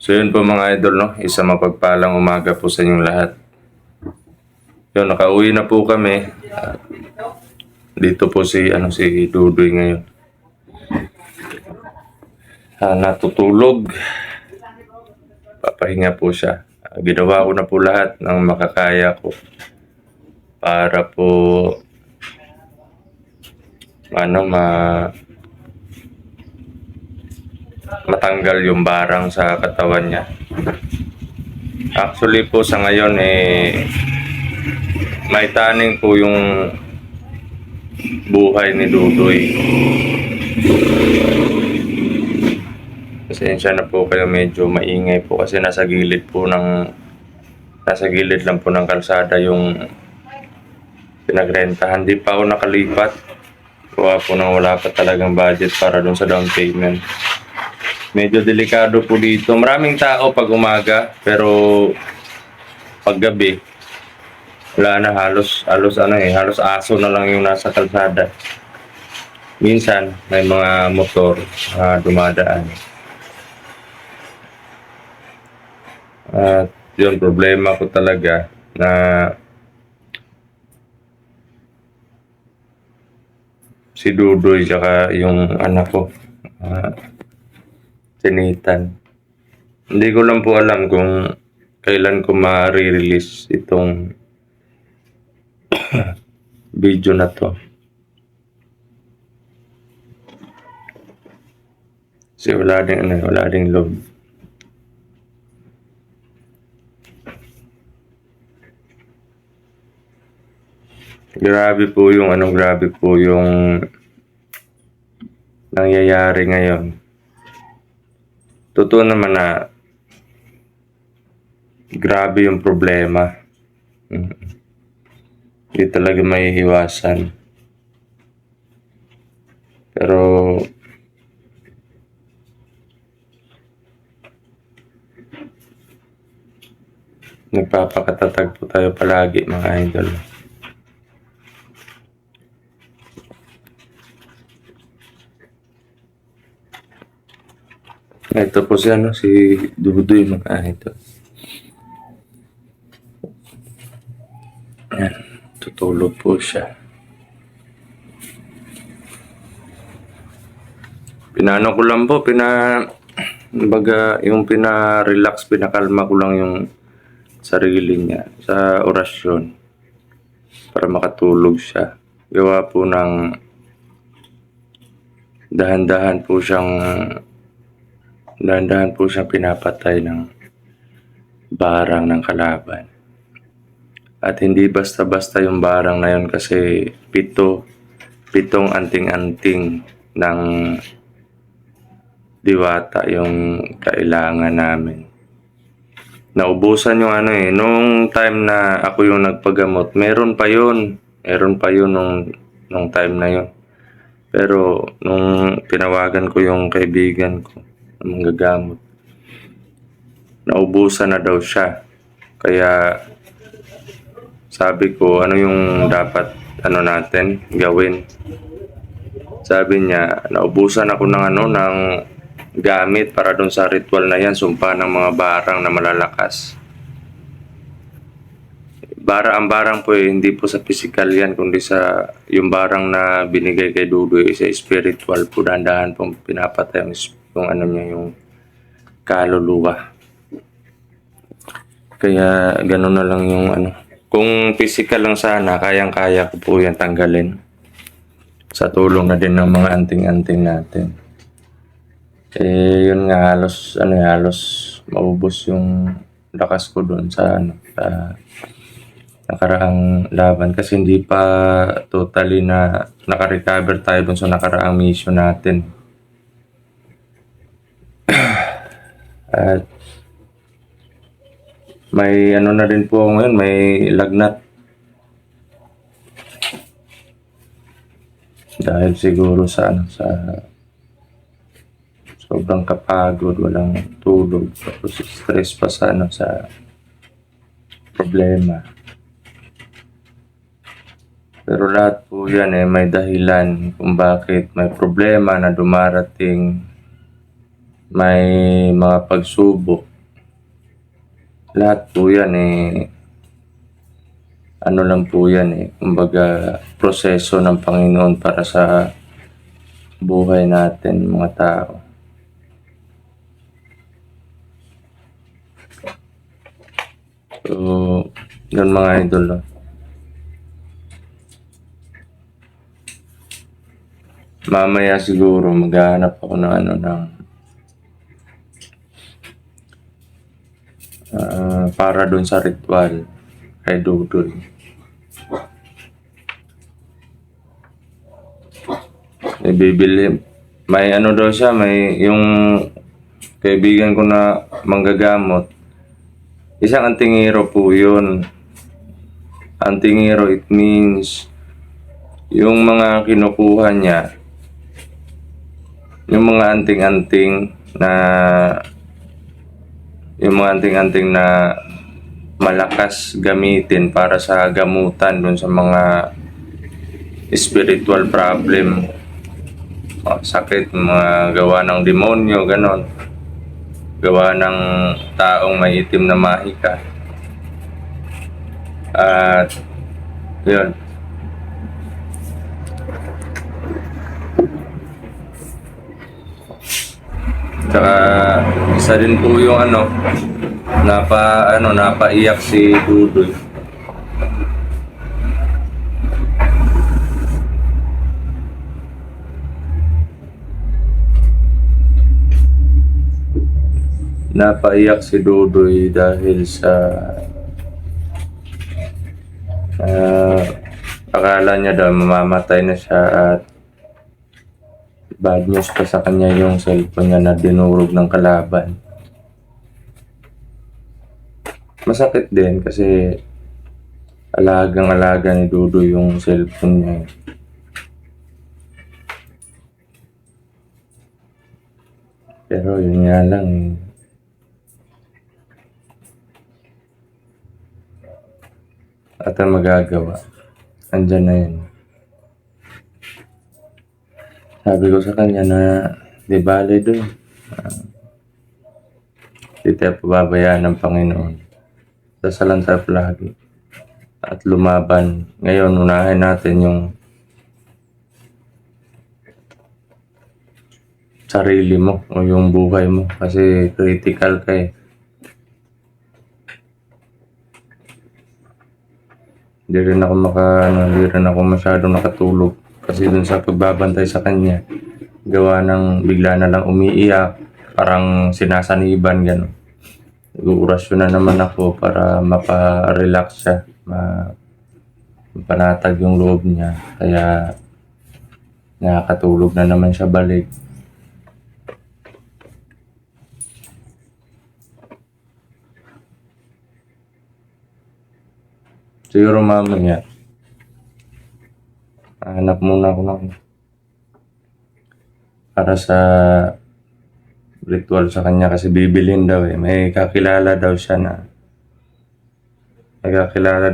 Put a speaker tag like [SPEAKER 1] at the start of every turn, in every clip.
[SPEAKER 1] So yun po mga idol, no? Isa mapagpalang umaga po sa inyong lahat. Yun, nakauwi na po kami. Dito po si Dudoy ngayon. Natutulog. Papahinga po siya. Ginawa ko na po lahat ng makakaya ko para po matanggal yung barang sa katawan niya. Actually po sa ngayon may taning po yung buhay ni Dudoy. Pasensya na po kayo, medyo maingay po kasi nasa gilid lang po ng kalsada yung pinagrentahan. Di pa ako nakalipat. Kuha po nang wala pa talagang budget para dun sa down payment. Medyo delikado po dito. Maraming tao pag umaga, pero pag gabi, wala na, halos aso na lang yung nasa kalsada. Minsan, may mga motor dumadaan. At yun, problema ko talaga na si Dudoy tsaka yung anak ko, Tinitan. Hindi ko lang po alam kung kailan ko ma-release itong video na to. Kasi wala ding loob. Grabe po yung nangyayari ngayon. Totoo naman na grabe yung problema. Hindi talaga may iwasan. Pero nagpapakatatag po tayo palagi mga idol. Ito po si Dudoy mga idol. Ayan, tutulog po siya. Pinano ko lang po, yung pina-relax, pinakalma ko lang yung sarili niya sa orasyon para makatulog siya. Gawa po ng dahan-dahan po siyang pinapatay ng barang ng kalaban. At hindi basta-basta yung barang na yun kasi pitong anting-anting ng diwata yung kailangan namin. Naubusan yung nung time na ako yung nagpagamot, meron pa yun nung time na yun. Pero nung tinawagan ko yung kaibigan ko na manggagamot, naubusan na daw siya. Kaya sabi ko, ano yung dapat natin gawin? Sabi niya, naubusan ako ng gamit para doon sa ritual na yan, sumpa ng mga barang na malalakas. Ang barang po hindi po sa physical yan, kundi sa yung barang na binigay kay Dudoy sa spiritual po, dahan-dahan pong pinapatay yung kaluluwa. Kaya gano'n na lang yung Kung physical lang sana, kayang-kaya ko po yan tanggalin. Sa tulong na din ng mga anting-anting natin. Yun nga, halos maubos yung lakas ko doon sa nakaraang laban kasi hindi pa totally na naka-recover tayo doon sa nakaraang mission natin. At may na rin po ngayon, may lagnat. Dahil siguro sa sobrang kapagod, walang tulog, tapos stress pa sa problema. Pero lahat po yan may dahilan kung bakit may problema na dumarating, may mga pagsubok Lahat po yan ano lang po yan kumbaga proseso ng Panginoon para sa buhay natin mga tao. So, yun mga idol. Mamaya siguro maghahanap ako ng para dun sa ritual kay Dudoy. Bibili. May daw siya, may yung kaibigan ko na manggagamot. Isang antingero po yun. Antingero, it means yung mga kinukuha niya, yung mga anting-anting na malakas gamitin para sa gamutan dun sa mga spiritual problem, sakit, mga gawa ng demonyo, ganon, gawa ng taong may itim na mahika. At yun, tsaka isa din po yung napaiyak si Dudoy. Napaiyak si Dudoy dahil sa akala niya daw mamamatay na siya at bad news pa sa kanya yung cellphone niya na dinurog ng kalaban. Masakit din kasi alagang-alaga ni Dudoy yung cellphone niya. Pero yun nga lang at ang magagawa, andyan na yun. Sabi ko sa kanya na di bale doon, di tayo pababayaan ng Panginoon. Dasalan tayo palagi at lumaban. Ngayon unahin natin yung sarili mo o yung buhay mo kasi critical ka . Hindi rin ako masyadong nakatulog kasi dun sa pagbabantay sa kanya, gawa ng bigla na lang umiiyak, parang sinasaniban, gano'n. Nag-uurasyon na naman ako para mapa-relax siya, mapanatag yung loob niya, kaya nakakatulog na naman siya balik. Siguro mamaya, hanap muna ako ng para sa ritual sa kanya kasi bibilhin daw . May kakilala daw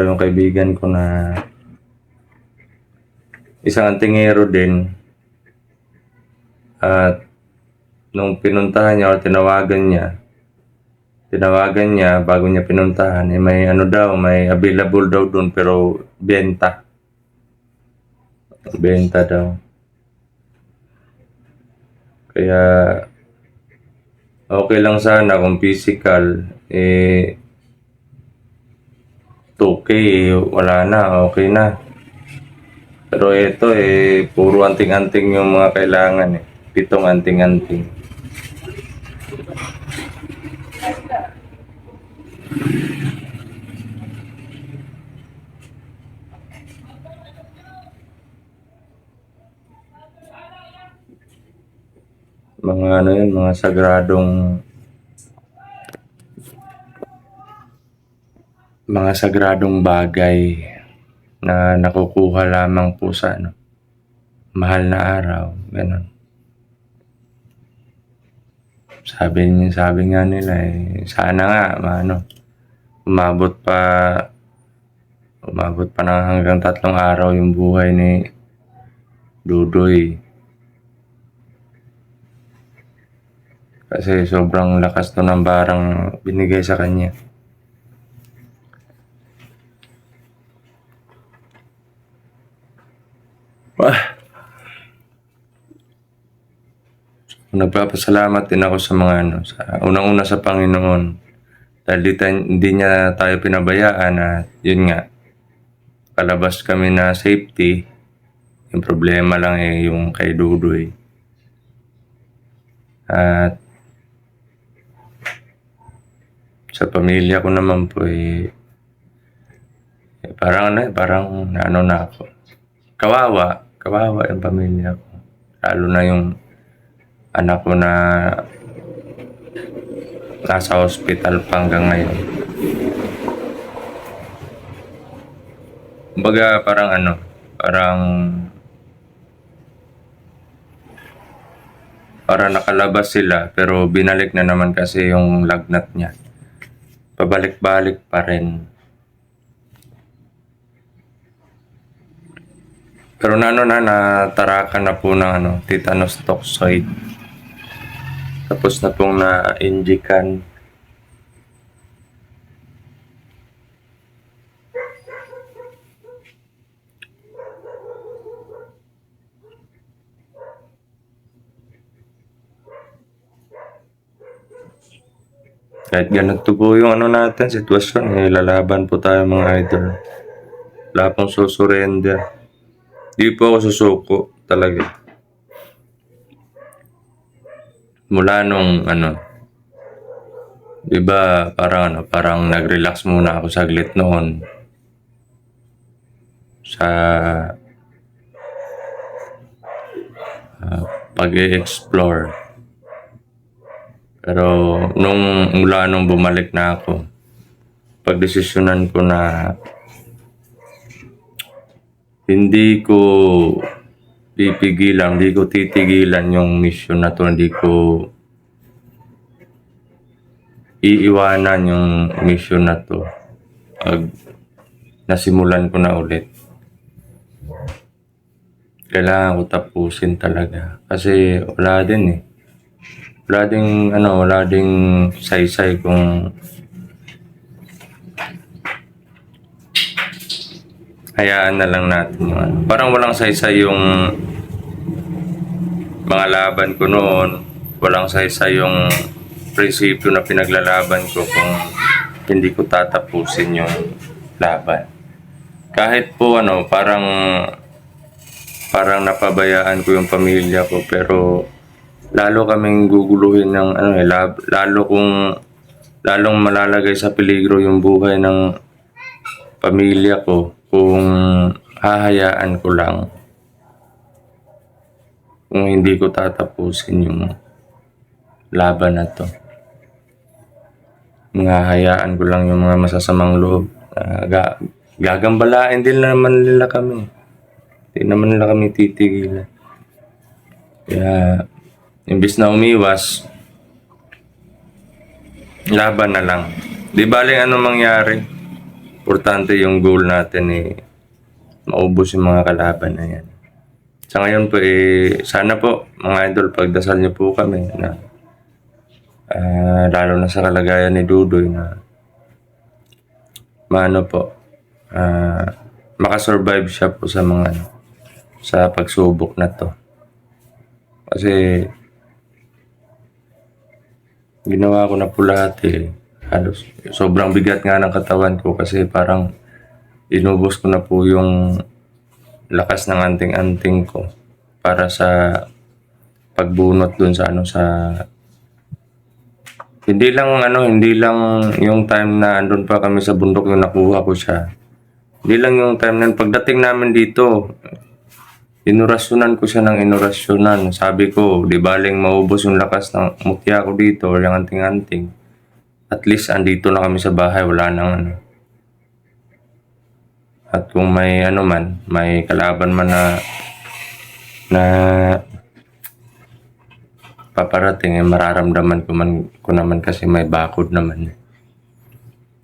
[SPEAKER 1] yung kaibigan ko na isang antingero din. At nung pinuntahan niya o tinawagan niya bago niya pinuntahan, may may available daw doon pero benta daw. Kaya okay lang sana kung physical, 2K wala na, okay na. Pero ito puro anting-anting yung mga kailangan 7 anting-anting. Mga sagradong bagay na nakukuha lamang po sa mahal na araw, ganun. Sabi nga nila sana nga umabot pa ng hanggang 3 araw yung buhay ni Dudoy. Kasi sobrang lakas to ng barang binigay sa kanya. Ah, nagpapasalamat din ako sa mga ano, sa unang-una sa Panginoon. Dahil hindi niya tayo pinabayaan at yun nga, kalabas kami na safety. Yung problema lang yung kay Dudoy. At sa pamilya ko naman po parang ano na ako. Kawawa yung pamilya ko. Lalo na yung anak ko na nasa hospital pa hanggang ngayon. Kumbaga parang nakalabas sila pero binalik na naman kasi yung lagnat niya. Pabalik-balik pa rin. Pero natarakan na po ng tetanus toxoid. Tapos na pong na-injikan. Kahit ganito po yung sitwasyon, lalaban po tayo mga idol. Wala pong susurrender. Di po ako susuko talaga. Mula nung di ba parang nag-relax muna ako saglit noon sa pag-i-explore. Pero mula nung bumalik na ako, pagdesisyonan ko na hindi ko titigilan yung mission na to, hindi ko iiwanan yung mission na to pag nasimulan ko na ulit. Kailangan ko tapusin talaga kasi wala ding saysay kung hayaan na lang natin yung parang walang saysay yung mga laban ko noon, walang saysay yung prinsipyo na pinaglalaban ko kung hindi ko tatapusin yung laban. Kahit po parang napabayaan ko yung pamilya ko, pero lalo kaming guguluhin ng lalong malalagay sa peligro yung buhay ng pamilya ko kung hahayaan ko lang, kung hindi ko tatapusin yung laban na to. Hahayaan ko lang yung mga masasamang loob. Gagambalain din naman nila kami. Hindi naman nila kami titigilan. Kaya imbis na umiwas, laban na lang. Di bale mangyari. Importante yung goal natin maubos yung mga kalaban na yan. Sa ngayon po sana po mga idol, pagdasal niyo po kami na lalo na sa kalagayan ni Dudoy na makasurvive siya po sa sa pagsubok na to. Kasi ginawa ko na po lahat halos sobrang bigat nga ng katawan ko kasi parang inubos ko na po yung lakas ng anting-anting ko para sa pagbunot dun sa hindi lang yung time na andun pa kami sa bundok yung nakuha ko siya. Hindi lang yung time na pagdating namin dito, inurasyonan ko siya ng inurasyonan. Sabi ko, di baling maubos yung lakas ng mutya ko dito or yung anting-anting. At least andito na kami sa bahay, wala nang At kung may may kalaban man na paparating, mararamdaman ko naman kasi may bakod naman.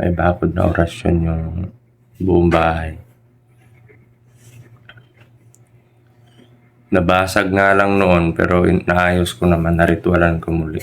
[SPEAKER 1] May bakod na orasyon yung buong bahay. Nabasag nga lang noon pero naayos ko naman, naritualan ko muli.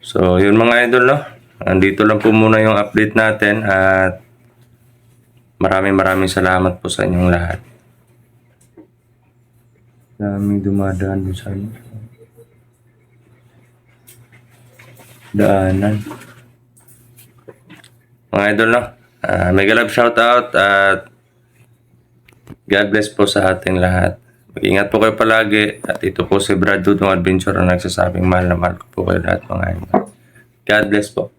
[SPEAKER 1] So yun mga idol, andito lang po muna yung update natin at Maraming salamat po sa inyong lahat. Daming dumadaan doon sa daanan. Mga idol, no? Mega love shoutout at God bless po sa ating lahat. Mag-ingat po kayo palagi. At ito po si Brad Dudong Adventure ang nagsasabing mahal na mahal ko po kayo lahat, mga idol. God bless po.